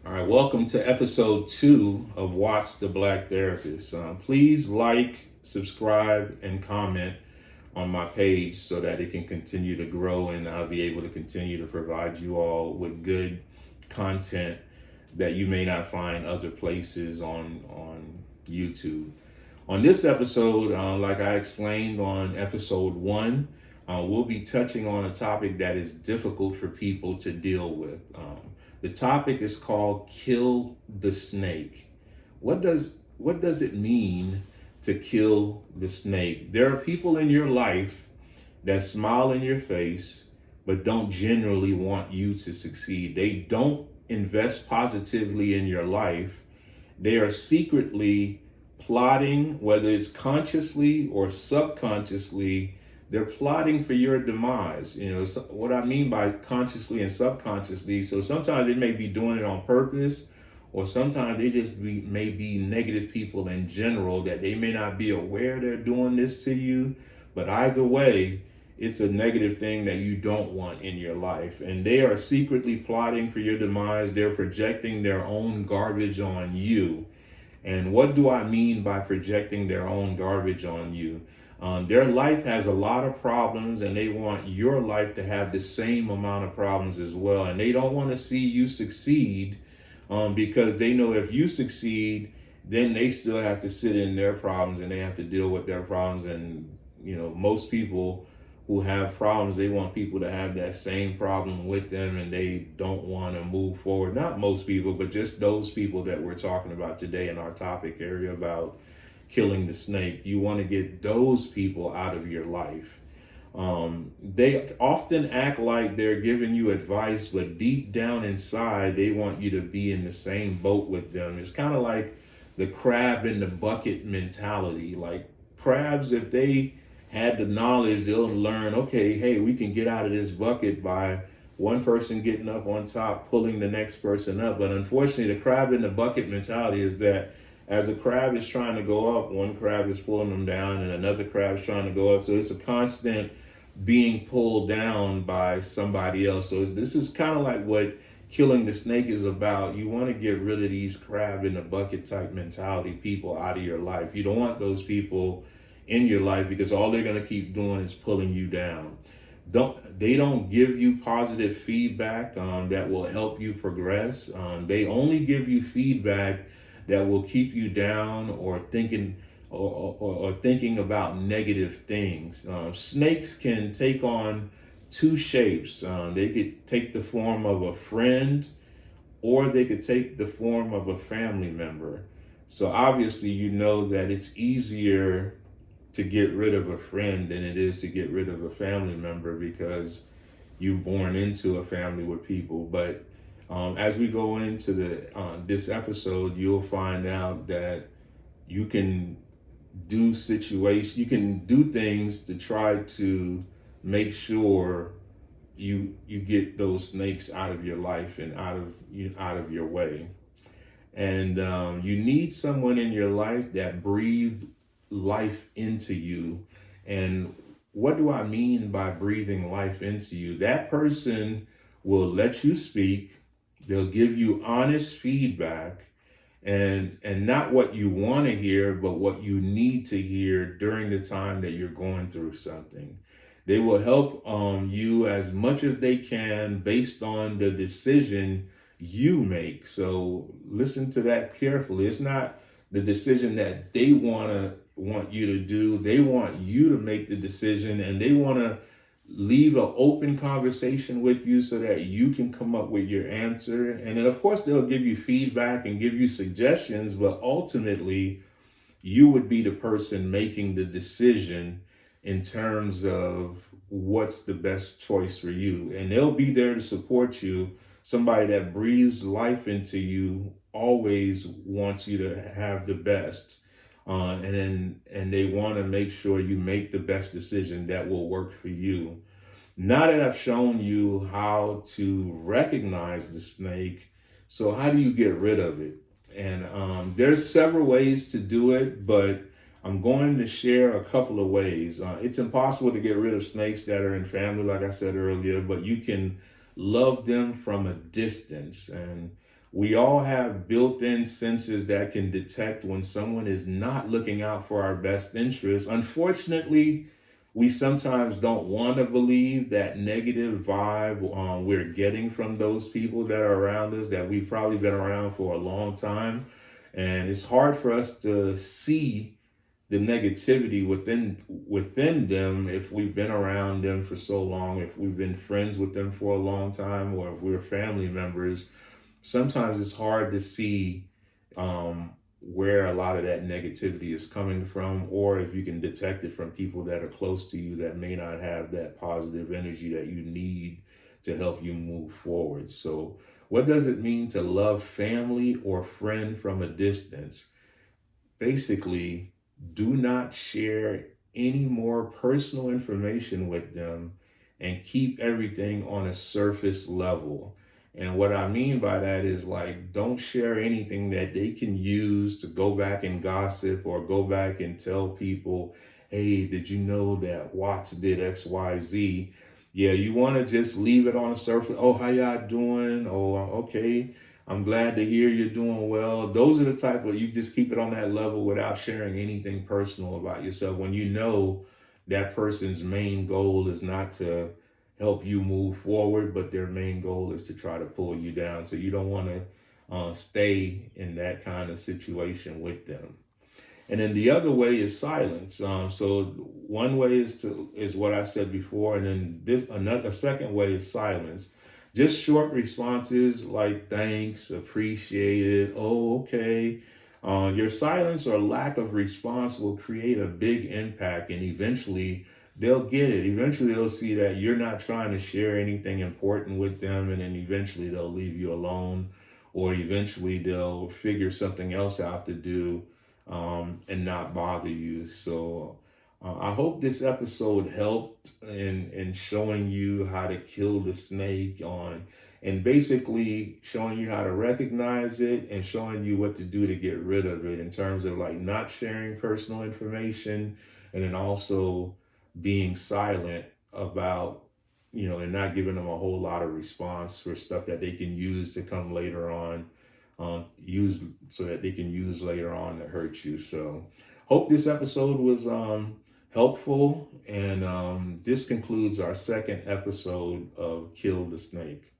All right, welcome to episode 2 of Watz the Black Therapist. Please like, subscribe, and comment on my page so that it can continue to grow and I'll be able to continue to provide you all with good content that you may not find other places on YouTube. On this episode, like I explained on episode 1, we'll be touching on a topic that is difficult for people to deal with. The topic is called "Kill the Snake." What does it mean to kill the snake? There are people in your life that smile in your face, but don't generally want you to succeed. They don't invest positively in your life. They are secretly plotting, whether it's consciously or subconsciously, they're plotting for your demise. So what I mean by consciously and subconsciously, so sometimes they may be doing it on purpose, or sometimes they just may be negative people in general that they may not be aware they're doing this to you. But either way, it's a negative thing that you don't want in your life. And they are secretly plotting for your demise. They're projecting their own garbage on you. And what do I mean by projecting their own garbage on you? Their life has a lot of problems and they want your life to have the same amount of problems as well. And they don't want to see you succeed because they know if you succeed, then they still have to sit in their problems and they have to deal with their problems. And, most people who have problems, they want people to have that same problem with them and they don't want to move forward. Not most people, but just those people that we're talking about today in our topic area about killing the snake. You want to get those people out of your life. They often act like they're giving you advice, but deep down inside, they want you to be in the same boat with them. It's kind of like the crab in the bucket mentality. Like crabs, if they had the knowledge, they'll learn, okay, hey, we can get out of this bucket by one person getting up on top, pulling the next person up. But unfortunately, the crab in the bucket mentality is that as the crab is trying to go up, one crab is pulling them down and another crab is trying to go up. So it's a constant being pulled down by somebody else. So this is kind of like what killing the snake is about. You want to get rid of these crab in the bucket type mentality people out of your life. You don't want those people in your life because all they're going to keep doing is pulling you down. They don't give you positive feedback that will help you progress. They only give you feedback that will keep you down or thinking or thinking about negative things. Snakes can take on two shapes. They could take the form of a friend or they could take the form of a family member. So obviously you know that it's easier to get rid of a friend than it is to get rid of a family member because you're born into a family with people. But as we go into this episode, you'll find out that you can do things to try to make sure you get those snakes out of your life and out of your way. And you need someone in your life that breathed life into you. And what do I mean by breathing life into you? That person will let you speak. They'll give you honest feedback and not what you want to hear, but what you need to hear during the time that you're going through something. They will help you as much as they can based on the decision you make. So listen to that carefully. It's not the decision that they want you to do. They want you to make the decision and they want to leave an open conversation with you so that you can come up with your answer. And then of course they'll give you feedback and give you suggestions, but ultimately you would be the person making the decision in terms of what's the best choice for you. And they'll be there to support you. Somebody that breathes life into you always wants you to have the best. And they want to make sure you make the best decision that will work for you. Now that I've shown you how to recognize the snake, so how do you get rid of it? And there's several ways to do it, but I'm going to share a couple of ways. It's impossible to get rid of snakes that are in family, like I said earlier, but you can love them from a distance. And We all have built-in senses that can detect when someone is not looking out for our best interests. Unfortunately, we sometimes don't want to believe that negative vibe we're getting from those people that are around us, that we've probably been around for a long time. And it's hard for us to see the negativity within them if we've been around them for so long, if we've been friends with them for a long time, or if we're family members. Sometimes it's hard to see where a lot of that negativity is coming from, or if you can detect it from people that are close to you that may not have that positive energy that you need to help you move forward. So, what does it mean to love family or friend from a distance? Basically, do not share any more personal information with them and keep everything on a surface level. And what I mean by that is, like, don't share anything that they can use to go back and gossip or go back and tell people, hey, did you know that Watts did XYZ? Yeah, you want to just leave it on the surface. Oh, how y'all doing? Oh, okay. I'm glad to hear you're doing well. Those are the type of, you just keep it on that level without sharing anything personal about yourself when you know that person's main goal is not to help you move forward, but their main goal is to try to pull you down. So you don't want to stay in that kind of situation with them. And then the other way is silence. So one way is what I said before, and then a second way is silence. Just short responses like thanks, appreciate it, oh, okay. Your silence or lack of response will create a big impact, and eventually they'll get it. Eventually they'll see that you're not trying to share anything important with them, and then eventually they'll leave you alone, or eventually they'll figure something else out to do and not bother you. So I hope this episode helped in showing you how to kill the snake on, and basically showing you how to recognize it and showing you what to do to get rid of it in terms of like not sharing personal information, and then also being silent about, and not giving them a whole lot of response for stuff that they can use to come later on, use so that they can use later on to hurt you. So hope this episode was helpful, and this concludes our second episode of Kill the Snake.